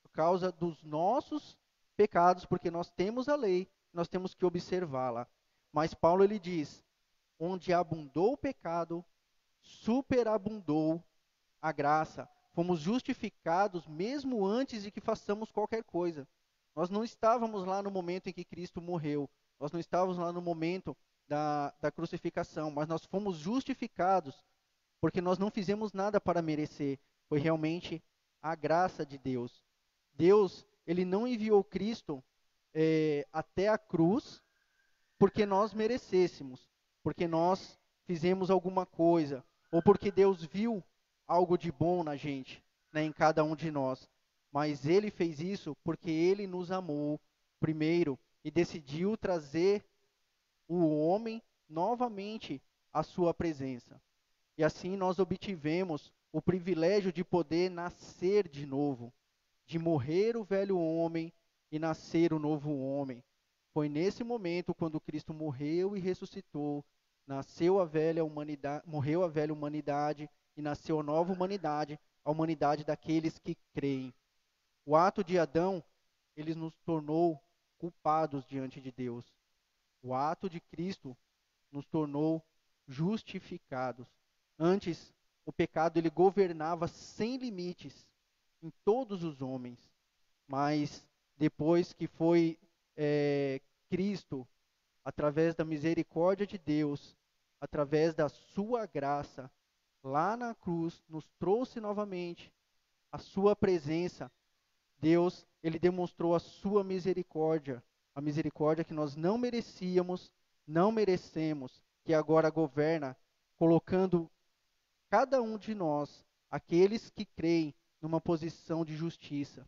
por causa dos nossos pecados, porque nós temos a lei, nós temos que observá-la. Mas Paulo ele diz: onde abundou o pecado, superabundou a graça. Fomos justificados mesmo antes de que façamos qualquer coisa. Nós não estávamos lá no momento em que Cristo morreu. Nós não estávamos lá no momento da crucificação, mas nós fomos justificados porque nós não fizemos nada para merecer. Foi realmente a graça de Deus. Deus, ele não enviou Cristo até a cruz porque nós merecêssemos, porque nós fizemos alguma coisa, ou porque Deus viu algo de bom na gente, né, em cada um de nós. Mas ele fez isso porque ele nos amou primeiro e decidiu trazer o homem novamente à sua presença. E assim nós obtivemos o privilégio de poder nascer de novo, de morrer o velho homem e nascer o novo homem. Foi nesse momento, quando Cristo morreu e ressuscitou, nasceu a velha humanidade, morreu a velha humanidade e nasceu a nova humanidade, a humanidade daqueles que creem. O ato de Adão, ele nos tornou culpados diante de Deus. O ato de Cristo nos tornou justificados. Antes, o pecado ele governava sem limites em todos os homens, mas depois que foi Cristo, através da misericórdia de Deus, através da sua graça, lá na cruz, nos trouxe novamente a sua presença. Deus, ele demonstrou a sua misericórdia, a misericórdia que nós não merecíamos, não merecemos, que agora governa, colocando cada um de nós, aqueles que creem, numa posição de justiça,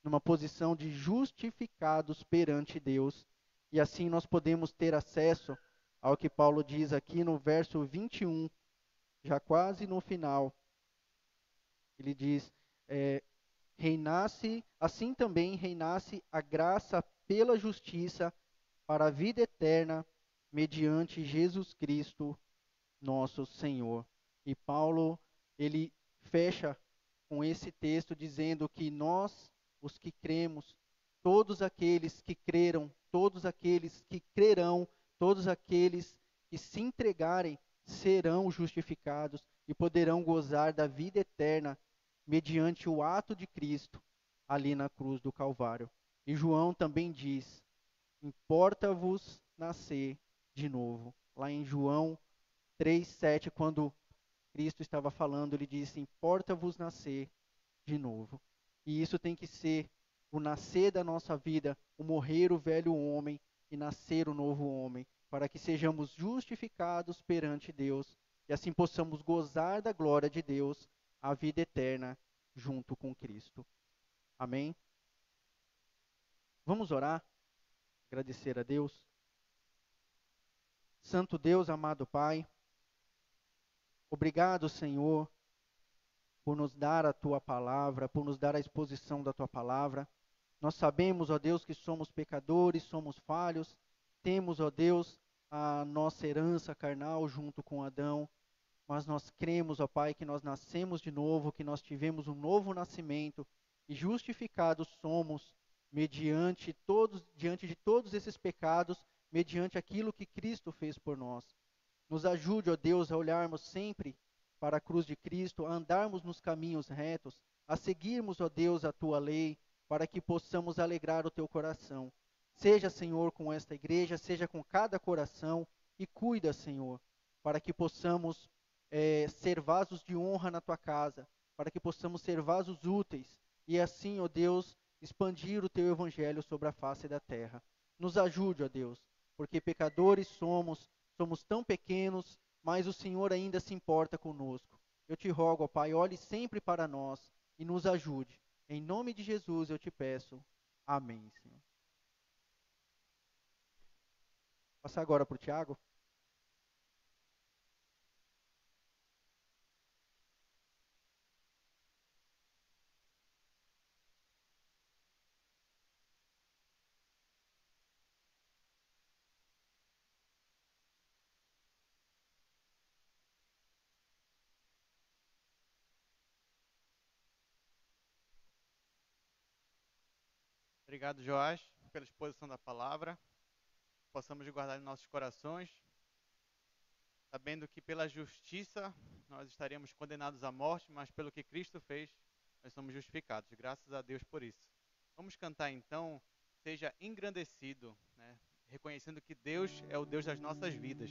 numa posição de justificados perante Deus. E assim nós podemos ter acesso ao que Paulo diz aqui no verso 21, já quase no final. Ele diz: reinasse, assim também reinasse a graça pela justiça para a vida eterna, mediante Jesus Cristo, nosso Senhor. E Paulo, ele fecha com esse texto dizendo que nós, os que cremos, todos aqueles que creram, todos aqueles que crerão, todos aqueles que se entregarem, serão justificados e poderão gozar da vida eterna mediante o ato de Cristo ali na cruz do Calvário. E João também diz: importa-vos nascer de novo. Lá em João 3:7, quando Cristo estava falando, ele disse: importa-vos nascer de novo. E isso tem que ser o nascer da nossa vida, o morrer o velho homem e nascer o novo homem, para que sejamos justificados perante Deus e assim possamos gozar da glória de Deus, a vida eterna junto com Cristo. Amém? Vamos orar, agradecer a Deus. Santo Deus, amado Pai, obrigado, Senhor, por nos dar a Tua palavra, por nos dar a exposição da Tua palavra. Nós sabemos, ó Deus, que somos pecadores, somos falhos, temos, ó Deus, a nossa herança carnal junto com Adão, mas nós cremos, ó Pai, que nós nascemos de novo, que nós tivemos um novo nascimento e justificados somos diante de todos esses pecados, mediante aquilo que Cristo fez por nós. Nos ajude, ó Deus, a olharmos sempre para a cruz de Cristo, a andarmos nos caminhos retos, a seguirmos, ó Deus, a Tua lei, para que possamos alegrar o Teu coração. Seja, Senhor, com esta igreja, seja com cada coração, e cuida, Senhor, para que possamos ser vasos de honra na Tua casa, para que possamos ser vasos úteis, e assim, ó Deus, expandir o Teu evangelho sobre a face da terra. Nos ajude, ó Deus, porque pecadores somos tão pequenos, mas o Senhor ainda se importa conosco. Eu te rogo, ó Pai, olhe sempre para nós e nos ajude. Em nome de Jesus eu te peço. Amém, Senhor. Passar agora para o Tiago. Obrigado, Joás, pela exposição da palavra. Possamos guardar em nossos corações, sabendo que pela justiça nós estaríamos condenados à morte, mas pelo que Cristo fez, nós somos justificados. Graças a Deus por isso. Vamos cantar então, seja engrandecido, né? Reconhecendo que Deus é o Deus das nossas vidas.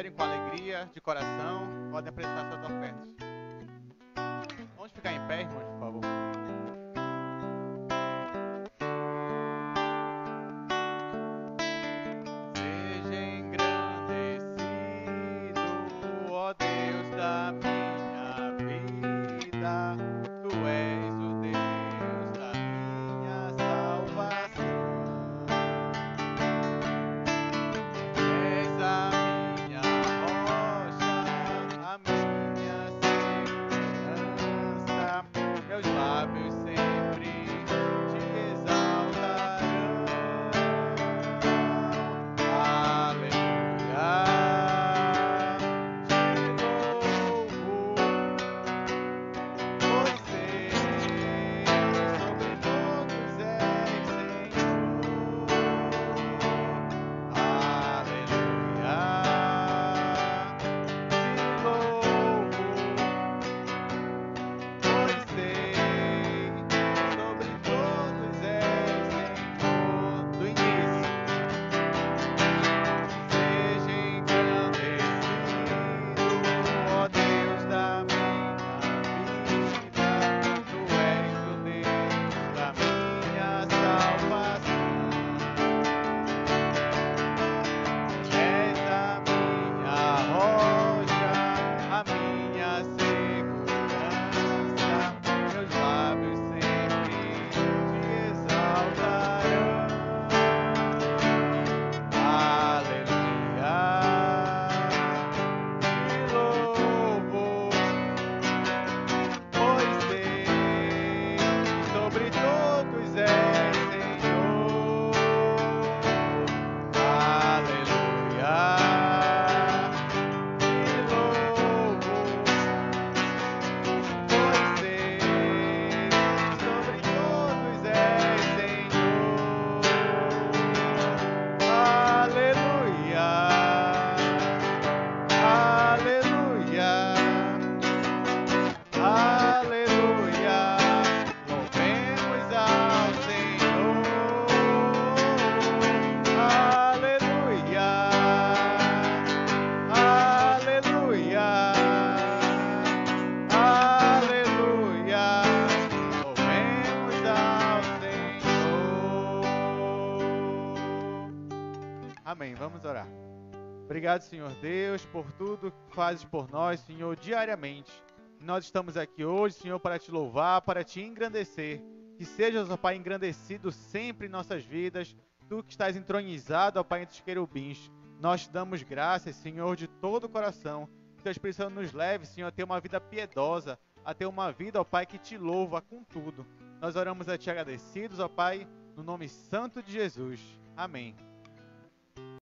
querem, com alegria, de coração, podem apresentar suas ofertas. Vamos ficar em pé, irmãos, por favor. Seja engrandecido, ó Deus da minha vida, Tu és o Deus da minha salvação. És a minha rocha, a minha segurança, meus lábios sempre te exaltarão. Aleluia, te louvo, pois sei sobre todos és Senhor. Aleluia, te louvo, pois sei sobre todos és Senhor. Do início. Seja engrandecido, ó Deus da minha vida, Tu és o Deus da minha salvação. És a minha rocha, a minha segurança, meus lábios sempre te exaltarão. Aleluia, te louvo, pois sei sobre todos és Senhor. Aleluia, te louvo, pois sei sobre todos és Senhor. Aleluia, aleluia, aleluia, louvemos ao Senhor. Aleluia, aleluia, aleluia, louvemos ao Senhor. Amém. Vamos orar. Obrigado, Senhor Deus, por tudo que fazes por nós, Senhor, diariamente. Nós estamos aqui hoje, Senhor, para te louvar, para te engrandecer. Que sejas, ó Pai, engrandecido sempre em nossas vidas. Tu que estás entronizado, ó Pai, entre os querubins. Nós te damos graças, Senhor, de todo o coração. Que teu Espírito Santo nos leve, Senhor, a ter uma vida piedosa, a ter uma vida, ó Pai, que te louva com tudo. Nós oramos a ti agradecidos, ó Pai, no nome santo de Jesus. Amém.